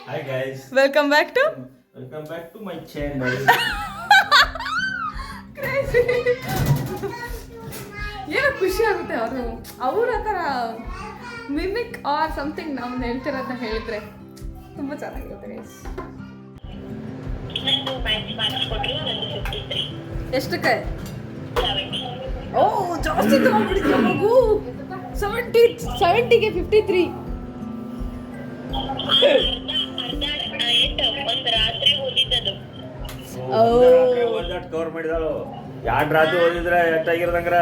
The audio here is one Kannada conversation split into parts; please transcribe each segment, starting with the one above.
Hi guys, welcome back to welcome back to my channel. ಏನೋ ಖುಷಿ ಆಗುತ್ತೆ ಅವರು ಅವ್ರ ಥರ ಮಿಮಿಕ್ ಆರ್ ಸಮಥಿಂಗ್ ನಾವು ಹೇಳ್ತಿರೋದನ್ನ ಹೇಳಿದ್ರೆ ತುಂಬ ಚೆನ್ನಾಗಿರುತ್ತೆ ಗೈಸ್. ಎಷ್ಟಕ್ಕೆ? ಓ ಜಾಸ್ತಿ ತಗೊಂಡ್ಬಿಟ್ಟಿದ್ಯ ಮಗು. 70ಗೆ 53. ಕವರ್ ಮಾಡಿದಾಳು. ಎರಡು ರಾತ್ರಿ ಓದಿದ್ರೆ ಎಷ್ಟಾಗಿರೋದಂಗ್ರ?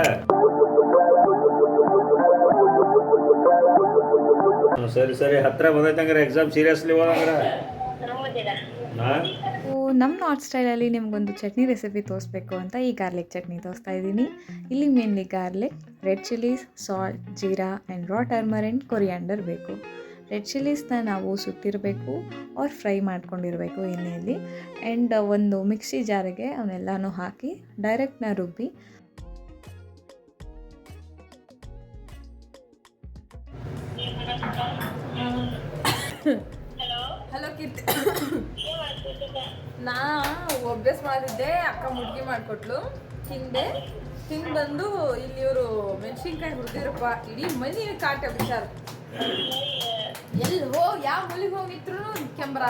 ಸರಿ ಸರಿ, ಹತ್ರ ಬಂದೈತಂಗ್ರ ಎಕ್ಸಾಮ್ ಸೀರಿಯಸ್ಲಿ ಓದಂಗ್ರ. ನಮ್ಮ ನಾರ್ತ್ ಸ್ಟೈಲಲ್ಲಿ ನಿಮಗೊಂದು ಚಟ್ನಿ ರೆಸಿಪಿ ತೋರಿಸ್ಬೇಕು ಅಂತ ಈ ಗಾರ್ಲಿಕ್ ಚಟ್ನಿ ತೋರಿಸ್ತಾ ಇದ್ದೀನಿ. ಇಲ್ಲಿ mainly garlic, red chillies, salt, jeera and raw tamarind, coriander ಬೇಕು. ರೆಡ್ ಚಿಲ್ಲೀಸ್ನ ನಾವು ಸುಟ್ಟಿರಬೇಕು ಆರ್ ಫ್ರೈ ಮಾಡ್ಕೊಂಡಿರಬೇಕು ಎಣ್ಣೆಯಲ್ಲಿ. ಆ್ಯಂಡ್ ಒಂದು ಮಿಕ್ಸಿ ಜಾರಿಗೆ ಅವನ್ನೆಲ್ಲನೂ ಹಾಕಿ ಡೈರೆಕ್ಟ್ನ ರುಬ್ಬಿ ಹಲೋ ಕೀರ್ತಿ. ನಾ ಅಭ್ಯಾಸ ಮಾಡಿದ್ದೆ, ಅಕ್ಕ ಮುಡ್ಗಿ ಮಾಡಿಕೊಟ್ಲು, ತಿಂದೆ. ತಿಂದು ಬಂದು ಇಲ್ಲಿ ಇವರು ಮೆಣಸಿನ್ಕಾಯಿ ಹುರಿದಿರಪ್ಪ ಇಡೀ ಮನೆ ಕಾಟ ಬಿಟ್ಟಾರ. ಎಲ್ಲಿ ಹೋಗಿ ಯಾವ ಮೂಲಿಗೆ ಹೋಗಿದ್ರು ಕೆಂಬರ.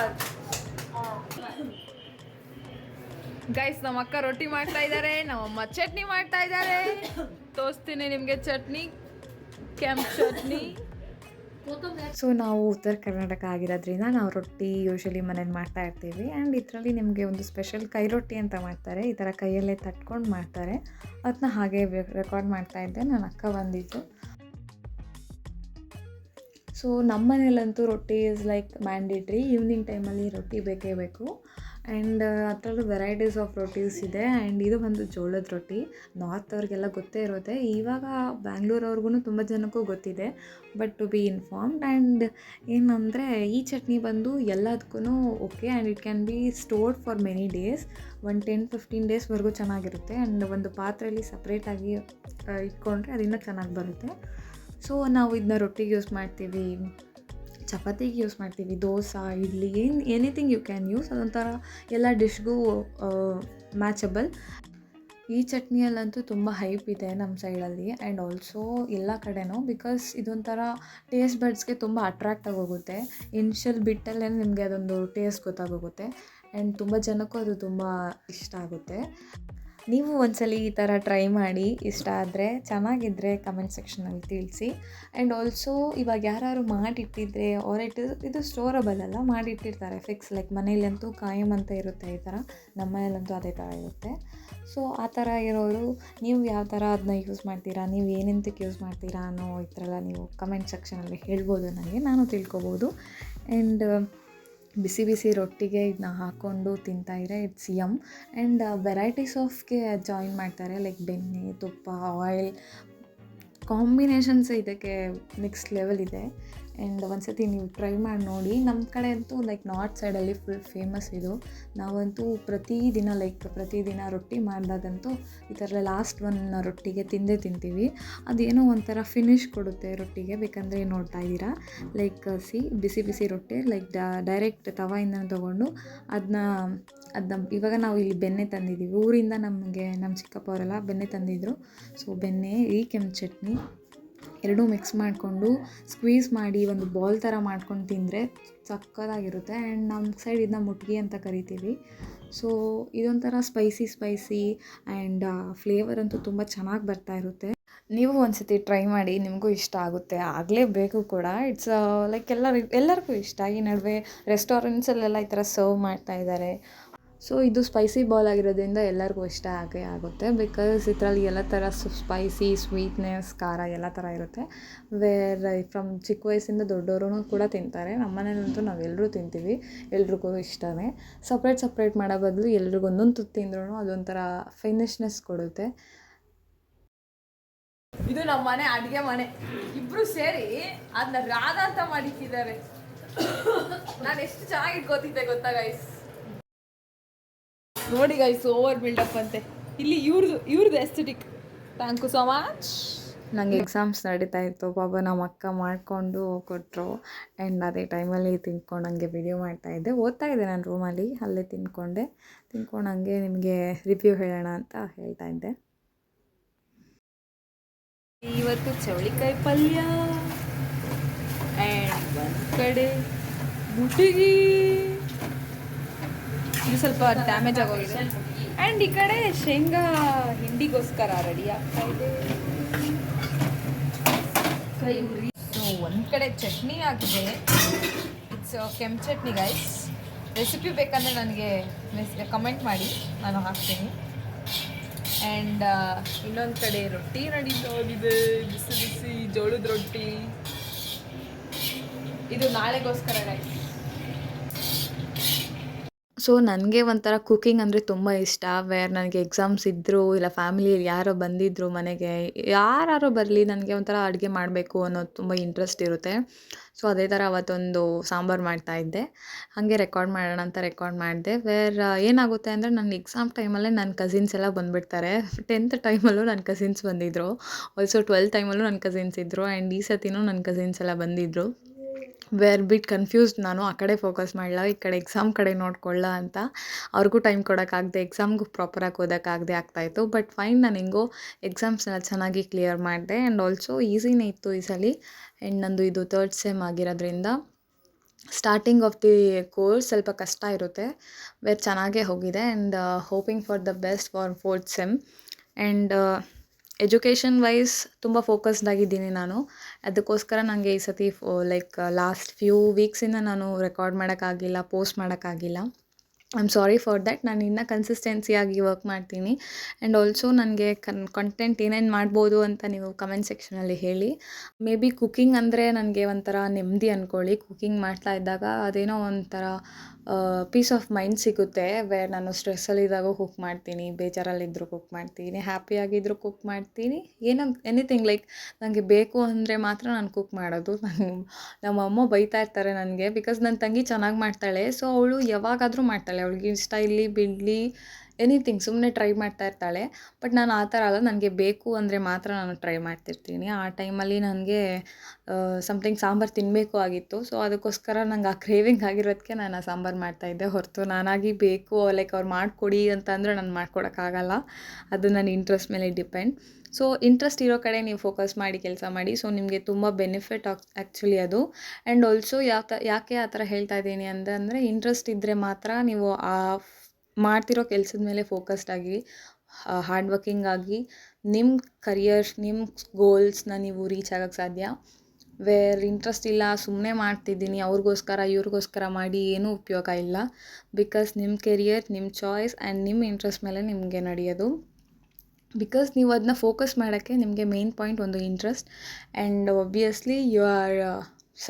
ಗೈಸ್, ನಮ್ಮ ಅಕ್ಕ ರೊಟ್ಟಿ ಮಾಡ್ತಾ ಇದ್ದಾರೆ, ನಮ್ಮಮ್ಮ ಚಟ್ನಿ ಮಾಡ್ತಾ ಇದ್ದಾರೆ. ತೋರಿಸ್ತೀನಿ ನಿಮಗೆ ಚಟ್ನಿ, ಕೆಂಪು ಚಟ್ನಿ. ಸೊ ನಾವು ಉತ್ತರ ಕರ್ನಾಟಕ ಆಗಿರೋದ್ರಿಂದ ನಾವು ರೊಟ್ಟಿ ಯೂಶ್ವಲಿ ಮನೇಲಿ ಮಾಡ್ತಾ ಇರ್ತೀವಿ. ಆ್ಯಂಡ್ ಇದರಲ್ಲಿ ನಿಮಗೆ ಒಂದು ಸ್ಪೆಷಲ್ ಕೈ ರೊಟ್ಟಿ ಅಂತ ಮಾಡ್ತಾರೆ, ಈ ಥರ ಕೈಯಲ್ಲೇ ತಟ್ಕೊಂಡು ಮಾಡ್ತಾರೆ. ಅದನ್ನ ಹಾಗೆ ರೆಕಾರ್ಡ್ ಮಾಡ್ತಾ ಇದ್ದೆ, ನನ್ನ ಅಕ್ಕ ಬಂದಿದ್ದು. ಸೊ ನಮ್ಮ ಮನೇಲಂತೂ ರೊಟ್ಟಿ ಇಸ್ ಲೈಕ್ ಮ್ಯಾಂಡೇಟ್ರಿ. ಈವ್ನಿಂಗ್ ಟೈಮಲ್ಲಿ ರೊಟ್ಟಿ ಬೇಕೇ ಬೇಕು. ಆ್ಯಂಡ್ ಅದರಲ್ಲೂ ವೆರೈಟೀಸ್ ಆಫ್ ರೊಟೀಸ್ ಇದೆ. ಆ್ಯಂಡ್ ಇದು ಬಂದು ಜೋಳದ ರೊಟ್ಟಿ. ನಾರ್ತ್ ಅವ್ರಿಗೆಲ್ಲ ಗೊತ್ತೇ ಇರುತ್ತೆ, ಇವಾಗ ಬ್ಯಾಂಗ್ಳೂರವ್ರಿಗೂ ತುಂಬ ಜನಕ್ಕೂ ಗೊತ್ತಿದೆ. But to be informed. And ಏನಂದರೆ ಈ ಚಟ್ನಿ ಬಂದು ಎಲ್ಲದಕ್ಕೂ okay. And it can be stored for many days, 10-15 ಡೇಸ್ವರೆಗೂ ಚೆನ್ನಾಗಿರುತ್ತೆ. ಆ್ಯಂಡ್ ಒಂದು ಪಾತ್ರೆಯಲ್ಲಿ ಸಪ್ರೇಟಾಗಿ ಇಟ್ಕೊಂಡ್ರೆ ಅದಿನ್ನೂ ಚೆನ್ನಾಗಿ ಬರುತ್ತೆ. ಸೊ ನಾವು ಇದನ್ನ ರೊಟ್ಟಿಗೆ ಯೂಸ್ ಮಾಡ್ತೀವಿ, ಚಪಾತಿಗೆ ಯೂಸ್ ಮಾಡ್ತೀವಿ, dosa, idli, anything you can use. ಅದೊಂಥರ ಎಲ್ಲ ಡಿಶ್ಗೂ ಮ್ಯಾಚಬಲ್. ಈ ಚಟ್ನಿಯಲ್ಲಂತೂ ತುಂಬ ಹೈಪ್ ಇದೆ ನಮ್ಮ ಸೈಡಲ್ಲಿ ಆ್ಯಂಡ್ ಆಲ್ಸೋ ಎಲ್ಲ ಕಡೆನೂ. ಬಿಕಾಸ್ ಇದೊಂಥರ ಟೇಸ್ಟ್ ಬಡ್ಸ್ಗೆ ತುಂಬ ಅಟ್ರ್ಯಾಕ್ಟ್ ಆಗೋಗುತ್ತೆ. ಇನ್ಷಿಯಲ್ ಬಿಟ್ಟಲ್ಲೇ ನಿಮಗೆ ಅದೊಂದು ಟೇಸ್ಟ್ ಗೊತ್ತಾಗೋಗುತ್ತೆ. ಆ್ಯಂಡ್ ತುಂಬ ಜನಕ್ಕೂ ಅದು ತುಂಬ ಇಷ್ಟ ಆಗುತ್ತೆ. ನೀವು ಒಂದ್ಸಲ ಈ ಥರ ಟ್ರೈ ಮಾಡಿ, ಇಷ್ಟ ಆದರೆ ಚೆನ್ನಾಗಿದ್ದರೆ ಕಮೆಂಟ್ ಸೆಕ್ಷನಲ್ಲಿ ತಿಳಿಸಿ. ಆ್ಯಂಡ್ ಆಲ್ಸೋ ಇವಾಗ ಯಾರು ಮಾಡಿಟ್ಟಿದ್ರೆ ಆರ್ ಇದು ಸ್ಟೋರಬಲ್ ಅಲ್ಲ, ಮಾಡಿಟ್ಟಿರ್ತಾರೆ ಫಿಕ್ಸ್. ಲೈಕ್ ಮನೇಲಂತೂ ಕಾಯಂ ಅಂತ ಇರುತ್ತೆ ಈ ಥರ, ನಮ್ಮ ಮನೇಲಂತೂ ಅದೇ ಥರ ಇರುತ್ತೆ. ಸೊ ಆ ಥರ ಇರೋರು ನೀವು ಯಾವ ಥರ ಅದನ್ನ ಯೂಸ್ ಮಾಡ್ತೀರಾ, ನೀವು ಏನಂತಕ್ಕೆ ಯೂಸ್ ಮಾಡ್ತೀರಾ ಅನ್ನೋ ಈ ಥರ ಎಲ್ಲ ನೀವು ಕಮೆಂಟ್ ಸೆಕ್ಷನಲ್ಲಿ ಹೇಳ್ಬೋದು ನನಗೆ, ನಾನು ತಿಳ್ಕೊಬೋದು. ಆ್ಯಂಡ್ ಬಿಸಿ ಬಿಸಿ ರೊಟ್ಟಿಗೆ ಇದನ್ನ ಹಾಕ್ಕೊಂಡು ತಿಂತಾಯಿದ್ರೆ ಇಟ್ಸ್ ಯಮ್. ಆ್ಯಂಡ್ ವೆರೈಟೀಸ್ ಆಫ್ಗೆ ಜಾಯಿನ್ ಮಾಡ್ತಾರೆ, ಲೈಕ್ ಬೆಣ್ಣೆ, ತುಪ್ಪ, ಆಯಿಲ್ ಕಾಂಬಿನೇಷನ್ಸ್ ಇದಕ್ಕೆ ನೆಕ್ಸ್ಟ್ ಲೆವೆಲ್ ಇದೆ. ಆ್ಯಂಡ್ ಒಂದು ಸತಿ ನೀವು ಟ್ರೈ ಮಾಡಿ ನೋಡಿ. ನಮ್ಮ ಕಡೆ ಅಂತೂ ಲೈಕ್ ನಾರ್ತ್ ಸೈಡಲ್ಲಿ ಫುಲ್ ಫೇಮಸ್ ಇದು. ನಾವಂತೂ ಪ್ರತಿದಿನ ರೊಟ್ಟಿ ಮಾಡಿದಾಗಂತೂ ಈ ಥರ ಲಾಸ್ಟ್ ಒನ್ ರೊಟ್ಟಿಗೆ ತಿಂತೀವಿ. ಅದೇನೋ ಒಂಥರ ಫಿನಿಶ್ ಕೊಡುತ್ತೆ ರೊಟ್ಟಿಗೆ. ಬೇಕಂದರೆ ನೋಡ್ತಾ ಇದ್ದೀರಾ, ಲೈಕ್ ಬಿಸಿ ಬಿಸಿ ರೊಟ್ಟಿ ಲೈಕ್ ಡೈರೆಕ್ಟ್ ತವಾಯಿಂದ ತೊಗೊಂಡು ಅದನ್ನ ಇವಾಗ ನಾವು ಇಲ್ಲಿ ಬೆಣ್ಣೆ ತಂದಿದ್ದೀವಿ ಊರಿಂದ. ನಮ್ಮ ಚಿಕ್ಕಪ್ಪ ಅವರೆಲ್ಲ ಬೆಣ್ಣೆ ತಂದಿದ್ದರು. ಸೊ ಬೆಣ್ಣೆ, ಈ ಕೆಂಪು ಚಟ್ನಿ ಎರಡೂ ಮಿಕ್ಸ್ ಮಾಡಿಕೊಂಡು ಸ್ಕ್ವೀಸ್ ಮಾಡಿ ಒಂದು ಬಾಲ್ ಥರ ಮಾಡ್ಕೊಂಡು ತಿಂದರೆ ಸಕ್ಕತ್ತಾಗಿರುತ್ತೆ. ಆ್ಯಂಡ್ ನಮ್ಮ ಸೈಡ್ ಇದನ್ನ ಮುಟ್ಗಿ ಅಂತ ಕರಿತೀವಿ. ಸೊ ಇದೊಂಥರ ಸ್ಪೈಸಿ ಆ್ಯಂಡ್ ಫ್ಲೇವರ್ ಅಂತೂ ತುಂಬ ಚೆನ್ನಾಗಿ ಬರ್ತಾ ಇರುತ್ತೆ. ನೀವು ಒಂದು ಸತಿ ಟ್ರೈ ಮಾಡಿ, ನಿಮಗೂ ಇಷ್ಟ ಆಗುತ್ತೆ, ಆಗಲೇಬೇಕು ಕೂಡ. ಇಟ್ಸ್ ಲೈಕ್ ಎಲ್ಲರಿಗೂ ಇಷ್ಟ. ಈ ನಡುವೆ ರೆಸ್ಟೋರೆಂಟ್ಸಲ್ಲೆಲ್ಲ ಈ ಥರ ಸರ್ವ್ ಮಾಡ್ತಾ ಇದ್ದಾರೆ. ಸೊ ಇದು ಸ್ಪೈಸಿ ಬಾಲ್ ಆಗಿರೋದ್ರಿಂದ ಎಲ್ಲರಿಗೂ ಇಷ್ಟ ಆಗೇ ಆಗುತ್ತೆ. ಬಿಕಾಸ್ ಇದರಲ್ಲಿ ಎಲ್ಲ ಥರ ಸ್ಪೈಸಿ, ಸ್ವೀಟ್ನೆಸ್, ಖಾರ ಎಲ್ಲ ಥರ ಇರುತ್ತೆ. ಫ್ರಮ್ ಚಿಕ್ಕ ವಯಸ್ಸಿಂದ ದೊಡ್ಡವರು ಕೂಡ ತಿಂತಾರೆ. ನಮ್ಮ ಮನೇಲಂತೂ ನಾವೆಲ್ಲರೂ ತಿಂತೀವಿ, ಎಲ್ರಿಗೂ ಇಷ್ಟವೇ. ಸಪ್ರೇಟ್ ಮಾಡೋ ಬದಲು ಎಲ್ರಿಗೂ ಒಂದೊಂದು ತುತ್ತು ತಿಂದ್ರೂ ಅದೊಂಥರ ಫಿನಿಶ್ನೆಸ್ ಕೊಡುತ್ತೆ. ಇದು ನಮ್ಮ ಮನೆ ಅಡುಗೆ ಮನೆ. ಇಬ್ಬರು ಸೇರಿ ಅದನ್ನ ರಾಧ ಅಂತ ಮಾಡಿಟ್ಟಿದ್ದಾರೆ. ನಾನು ಎಷ್ಟು ಚೆನ್ನಾಗಿ ಇಟ್ಕೋತಿದ್ದೆ ಗೊತ್ತಾ ಗೈಸ್. ನೋಡಿ ಗೈಸ್, ಓವರ್ ಬಿಲ್ಡಪ್ ಅಂತೆ ಇಲ್ಲಿ ಇವ್ರದ್ದು aesthetic. Thank you so much. ನನಗೆ ಎಕ್ಸಾಮ್ಸ್ ನಡೀತಾ ಇತ್ತು. ಪಾಪ ನಮ್ಮ ಅಕ್ಕ ಮಾಡಿಕೊಂಡು ಕೊಟ್ಟರು ಆ್ಯಂಡ್ ಅದೇ ಟೈಮಲ್ಲಿ ತಿಂದ್ಕೊಂಡು ಹಂಗೆ ವಿಡಿಯೋ ಮಾಡ್ತಾಯಿದ್ದೆ. ಓದ್ತಾ ಇದ್ದೆ ನಾನು ರೂಮಲ್ಲಿ, ಅಲ್ಲೇ ತಿಂದ್ಕೊಂಡು ಹಂಗೆ ನಿಮಗೆ ರಿವ್ಯೂ ಹೇಳೋಣ ಅಂತ ಹೇಳ್ತಾ ಇದ್ದೆ. ಇವತ್ತು ಚವಳಿಕಾಯಿ ಪಲ್ಯ ಆ್ಯಂಡ್ ಒಂದು ಕಡೆ ಮುಟ್ಟಿಗೆ, ಇದು ಸ್ವಲ್ಪ ಡ್ಯಾಮೇಜ್ ಆಗೋಗಿದೆ. ಆ್ಯಂಡ್ ಈ ಕಡೆ ಶೇಂಗಾ ಹಿಂಡಿಗೋಸ್ಕರ ರೆಡಿ ಆಗ್ತಾ ಇದೆ. ಒಂದು ಕಡೆ ಚಟ್ನಿ ಆಗಿದೆ, ಇಟ್ಸ್ ಕೆಂಪು ಚಟ್ನಿ ಗೈಸ್. ರೆಸಿಪಿ ಬೇಕಂದರೆ ನನಗೆ ಕಮೆಂಟ್ ಮಾಡಿ, ನಾನು ಹಾಕ್ತೀನಿ. ಆ್ಯಂಡ್ ಇನ್ನೊಂದು ಕಡೆ ರೊಟ್ಟಿ ನಡೀತಾಗಿದೆ, ಬಿಸಿ ಬಿಸಿ ಜೋಳದ ರೊಟ್ಟಿ. ಇದು ನಾಳೆಗೋಸ್ಕರ ಗೈಸ್. ಸೊ ನನಗೆ ಒಂಥರ ಕುಕ್ಕಿಂಗ್ ಅಂದರೆ ತುಂಬ ಇಷ್ಟ. ನನಗೆ ಎಕ್ಸಾಮ್ಸ್ ಇದ್ದರು, ಇಲ್ಲ ಫ್ಯಾಮಿಲಿಯಲ್ಲಿ ಯಾರೋ ಬಂದಿದ್ದರು ಮನೆಗೆ, ಯಾರು ಬರಲಿ, ನನಗೆ ಒಂಥರ ಅಡುಗೆ ಮಾಡಬೇಕು ಅನ್ನೋದು ತುಂಬ ಇಂಟ್ರೆಸ್ಟ್ ಇರುತ್ತೆ. ಸೊ ಅದೇ ಥರ ಅವತ್ತೊಂದು ಸಾಂಬಾರು ಮಾಡ್ತಾಯಿದ್ದೆ. ಹಾಗೆ ರೆಕಾರ್ಡ್ ಮಾಡೋಣ ಅಂತ ರೆಕಾರ್ಡ್ ಮಾಡಿದೆ. ಏನಾಗುತ್ತೆ ಅಂದರೆ ನನ್ನ ಎಕ್ಸಾಮ್ ಟೈಮಲ್ಲೇ ನನ್ನ ಕಸಿನ್ಸ್ ಎಲ್ಲ ಬಂದುಬಿಡ್ತಾರೆ. 10th ಟೈಮಲ್ಲೂ ನನ್ನ ಕಸಿನ್ಸ್ ಬಂದಿದ್ದರು, ಆಲ್ಸೋ 12th ಟೈಮಲ್ಲೂ ನನ್ನ ಕಸಿನ್ಸ್ ಇದ್ದರು. ಆ್ಯಂಡ್ ಈ ಸತಿನೂ ನನ್ನ ಕಸಿನ್ಸ್ ಎಲ್ಲ ಬಂದಿದ್ದರು. ಬಿಟ್ ಕನ್ಫ್ಯೂಸ್ಡ್ ನಾನು. ಆ ಕಡೆ ಫೋಕಸ್ ಮಾಡಲ್ಲ, ಈ ಕಡೆ ಎಕ್ಸಾಮ್ ಕಡೆ ನೋಡ್ಕೊಳ್ಳ ಅಂತ. ಅವ್ರಿಗೂ ಟೈಮ್ ಕೊಡೋಕ್ಕಾಗದೆ, ಎಕ್ಸಾಮ್ಗೂ ಪ್ರಾಪರಾಗಿ ಓದೋಕ್ಕಾಗದೆ ಆಗ್ತಾಯಿತ್ತು. ಬಟ್ ಫೈನ್, ನಾನು ಹೆಂಗೋ ಎಕ್ಸಾಮ್ಸ್ನೆಲ್ಲ ಚೆನ್ನಾಗಿ ಕ್ಲಿಯರ್ ಮಾಡಿದೆ. ಆ್ಯಂಡ್ ಆಲ್ಸೋ ಈಸಿನೇ ಇತ್ತು ಈ ಸಲ. ಆ್ಯಂಡ್ ನಂದು ಇದು 3rd ಸೆಮ್ ಆಗಿರೋದ್ರಿಂದ ಸ್ಟಾರ್ಟಿಂಗ್ ಆಫ್ ದಿ ಕೋರ್ಸ್ ಸ್ವಲ್ಪ ಕಷ್ಟ ಇರುತ್ತೆ. ಚೆನ್ನಾಗೇ ಹೋಗಿದೆ. And hoping for the best for 4th sem. And education wise ತುಂಬ ಫೋಕಸ್ಡ್ ಆಗಿದ್ದೀನಿ ನಾನು. ಅದಕ್ಕೋಸ್ಕರ ನನಗೆ ಈ ಸತಿ ಲಾಸ್ಟ್ ಫ್ಯೂ ವೀಕ್ಸಿಂದ ನಾನು ರೆಕಾರ್ಡ್ ಮಾಡೋಕ್ಕಾಗಿಲ್ಲ, ಪೋಸ್ಟ್ ಮಾಡೋಕ್ಕಾಗಿಲ್ಲ. I am sorry for that. ನಾನು ಇನ್ನೂ ಕನ್ಸಿಸ್ಟೆನ್ಸಿಯಾಗಿ ವರ್ಕ್ ಮಾಡ್ತೀನಿ. ಆ್ಯಂಡ್ ಆಲ್ಸೋ ನನಗೆ ಕಂಟೆಂಟ್ ಏನೇನು ಮಾಡ್ಬೋದು ಅಂತ ನೀವು ಕಮೆಂಟ್ ಸೆಕ್ಷನಲ್ಲಿ ಹೇಳಿ. ಮೇ ಬಿ ಕುಕ್ಕಿಂಗ್ ಅಂದರೆ ನನಗೆ ಒಂಥರ ನೆಮ್ಮದಿ ಅಂದ್ಕೊಳ್ಳಿ. ಕುಕ್ಕಿಂಗ್ ಮಾಡ್ತಾ ಇದ್ದಾಗ ಅದೇನೋ ಒಂಥರ ಪೀಸ್ ಆಫ್ ಮೈಂಡ್ ಸಿಗುತ್ತೆ. ನಾನು ಸ್ಟ್ರೆಸ್ಸಲ್ಲಿದ್ದಾಗ ಕುಕ್ ಮಾಡ್ತೀನಿ, ಬೇಜಾರಲ್ಲಿದ್ದರೂ ಕುಕ್ ಮಾಡ್ತೀನಿ, ಹ್ಯಾಪಿಯಾಗಿದ್ದರೂ ಕುಕ್ ಮಾಡ್ತೀನಿ. ಎನಿಥಿಂಗ್ ನನಗೆ ಬೇಕು ಅಂದರೆ ಮಾತ್ರ ನಾನು ಕುಕ್ ಮಾಡೋದು. ನಮ್ಮ ಅಮ್ಮ ಬೈತಾ ಇರ್ತಾರೆ ನನಗೆ, ಬಿಕಾಸ್ ನನ್ನ ತಂಗಿ ಚೆನ್ನಾಗಿ ಮಾಡ್ತಾಳೆ. ಸೊ ಅವಳು ಯಾವಾಗಾದರೂ ಮಾಡ್ತಾಳೆ, ಅವಳಿಗೆ ಇಷ್ಟ ಇಲ್ಲಿ ಬಿಡಲಿ, ಎನಿಥಿಂಗ್ ಸುಮ್ಮನೆ ಟ್ರೈ ಮಾಡ್ತಾ ಇರ್ತಾಳೆ. ಬಟ್ ನಾನು ಆ ಥರ ಅಲ್ಲ, ನನಗೆ ಬೇಕು ಅಂದರೆ ಮಾತ್ರ ನಾನು ಟ್ರೈ ಮಾಡ್ತಿರ್ತೀನಿ. ಆ ಟೈಮಲ್ಲಿ ನನಗೆ ಸಮಥಿಂಗ್ ಸಾಂಬಾರು ತಿನ್ನಬೇಕು ಆಗಿತ್ತು. ಸೊ ಅದಕ್ಕೋಸ್ಕರ ನಂಗೆ ಆ ಕ್ರೇವಿಂಗ್ ಆಗಿರೋದಕ್ಕೆ ನಾನು ಆ ಸಾಂಬಾರು ಮಾಡ್ತಾಯಿದ್ದೆ ಹೊರತು ನಾನಾಗಿ ಬೇಕು ಅವ್ರು ಮಾಡಿಕೊಡಿ ಅಂತಂದರೆ ನಾನು ಮಾಡ್ಕೊಡೋಕ್ಕಾಗಲ್ಲ. ಅದು ನನ್ನ ಇಂಟ್ರೆಸ್ಟ್ ಮೇಲೆ ಡಿಪೆಂಡ್. ಸೊ ಇಂಟ್ರೆಸ್ಟ್ ಇರೋ ಕಡೆ ನೀವು ಫೋಕಸ್ ಮಾಡಿ ಕೆಲಸ ಮಾಡಿ. ಸೊ ನಿಮಗೆ ತುಂಬ ಬೆನಿಫಿಟ್ ಆ್ಯಕ್ಚುಲಿ ಅದು. ಆ್ಯಂಡ್ ಆಲ್ಸೋ ಯಾಕೆ ಆ ಥರ ಹೇಳ್ತಾ ಇದ್ದೀನಿ ಅಂದರೆ ಇಂಟ್ರೆಸ್ಟ್ ಇದ್ದರೆ ಮಾತ್ರ ನೀವು ಆ ಮಾಡ್ತಿರೋ ಕೆಲಸದ ಮೇಲೆ ಫೋಕಸ್ಡಾಗಿ, ಹಾರ್ಡ್ ವರ್ಕಿಂಗ್ ಆಗಿ ನಿಮ್ಮ ಕರಿಯರ್, ನಿಮ್ಮ ಗೋಲ್ಸ್ನ ನೀವು ರೀಚ್ ಆಗೋಕ್ಕೆ ಸಾಧ್ಯ. ಇಂಟ್ರೆಸ್ಟ್ ಇಲ್ಲ, ಸುಮ್ಮನೆ ಮಾಡ್ತಿದ್ದೀನಿ ಅವ್ರಿಗೋಸ್ಕರ ಇವ್ರಿಗೋಸ್ಕರ ಮಾಡಿ ಏನೂ ಉಪಯೋಗ ಇಲ್ಲ. ಬಿಕಾಸ್ ನಿಮ್ಮ ಕೆರಿಯರ್, ನಿಮ್ಮ ಚಾಯ್ಸ್ ಆ್ಯಂಡ್ ನಿಮ್ಮ ಇಂಟ್ರೆಸ್ಟ್ ಮೇಲೆ ನಿಮಗೆ ನಡೆಯೋದು. ಬಿಕಾಸ್ ನೀವು ಅದನ್ನ ಫೋಕಸ್ ಮಾಡೋಕ್ಕೆ ನಿಮಗೆ ಮೇನ್ ಪಾಯಿಂಟ್ ಒಂದು interest. And obviously you are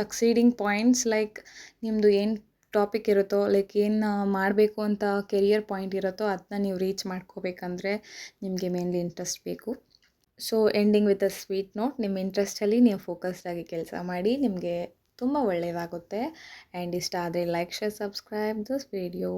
succeeding points. ನಿಮ್ಮದು ಏನು ಟಾಪಿಕ್ ಇರುತ್ತೋ, ಏನು ಮಾಡಬೇಕು ಅಂತ ಕೆರಿಯರ್ ಪಾಯಿಂಟ್ ಇರುತ್ತೋ ಅದನ್ನ ನೀವು ರೀಚ್ ಮಾಡ್ಕೋಬೇಕಂದ್ರೆ ನಿಮಗೆ ಮೇನ್ಲಿ ಇಂಟ್ರೆಸ್ಟ್ ಬೇಕು. So ending with a sweet note, ನಿಮ್ಮ ಇಂಟ್ರೆಸ್ಟಲ್ಲಿ ನೀವು ಫೋಕಸ್ಡಾಗಿ ಕೆಲಸ ಮಾಡಿ, ನಿಮಗೆ ತುಂಬ ಒಳ್ಳೆಯದಾಗುತ್ತೆ. ಆ್ಯಂಡ್ ಇಷ್ಟ ಆದರೆ like, share, subscribe this video.